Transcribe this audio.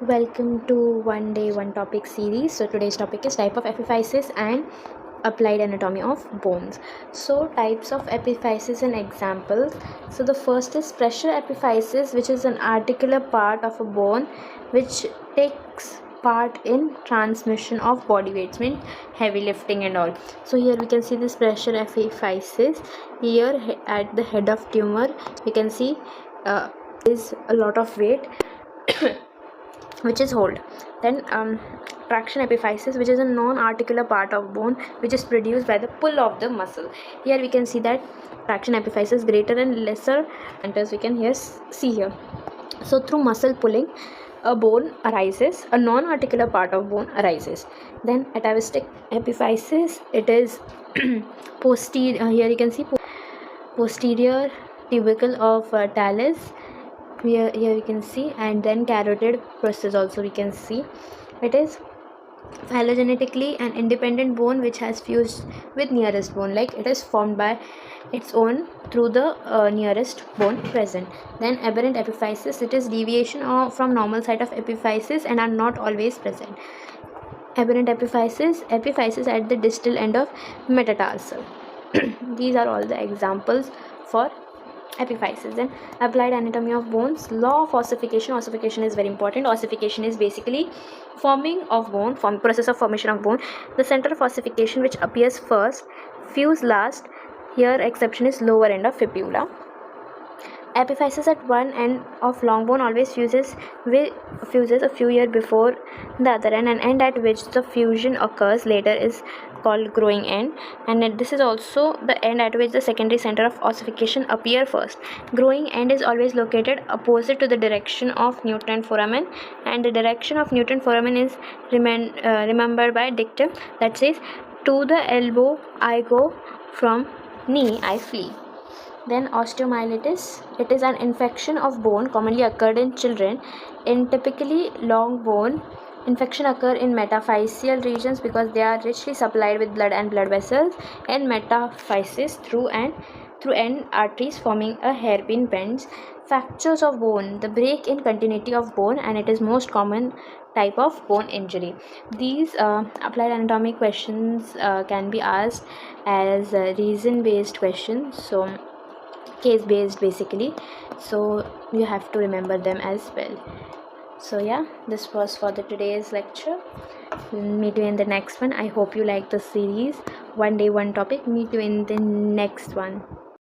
Welcome to one day one topic series. So today's topic is type of epiphysis and applied anatomy of bones. So types of epiphysis and examples. So the first is pressure epiphysis, which is an articular part of a bone which takes part in transmission of body weights, mean heavy lifting and all. So here we can see this pressure epiphysis. Here at the head of tumor we can see is a lot of weight which is hold. Then traction epiphysis, which is a non-articular part of bone which is produced by the pull of the muscle. Here we can see that traction epiphysis greater and lesser centers we can here see here. So through muscle pulling a bone arises, a non-articular part of bone arises. Then atavistic epiphysis, it is posterior. Here you can see posterior tubercle of talus. Here you can see, and then carotid process also we can see. It is phylogenetically an independent bone which has fused with nearest bone, like it is formed by its own through the nearest bone present. Then aberrant epiphysis, it is deviation from normal site of epiphysis and are not always present. Aberrant epiphysis at the distal end of metatarsal. These are all the examples for epiphysis. Then applied anatomy of bones. Law of ossification. Ossification is very important. Ossification is basically forming of bone, process of formation of bone. The center of ossification which appears first, fuse last. Here exception is lower end of fibula. Epiphysis at one end of long bone always fuses a few years before the other end, and end at which the fusion occurs later is called growing end, and this is also the end at which the secondary center of ossification appear first. Growing end is always located opposite to the direction of nutrient foramen, and the direction of nutrient foramen is remembered by dictum that says, to the elbow I go, from knee I flee. Then osteomyelitis, it is an infection of bone commonly occurred in children. In typically long bone, infection occur in metaphyseal regions because they are richly supplied with blood and blood vessels, and metaphysis through end arteries forming a hairpin bends. Fractures of bone, the break in continuity of bone, and it is most common type of bone injury. These applied anatomy questions can be asked as reason based questions, so case based basically, so you have to remember them as well. So yeah, this was for the today's lecture. Meet you in the next one. I hope you like the series one day one topic. Meet you in the next one.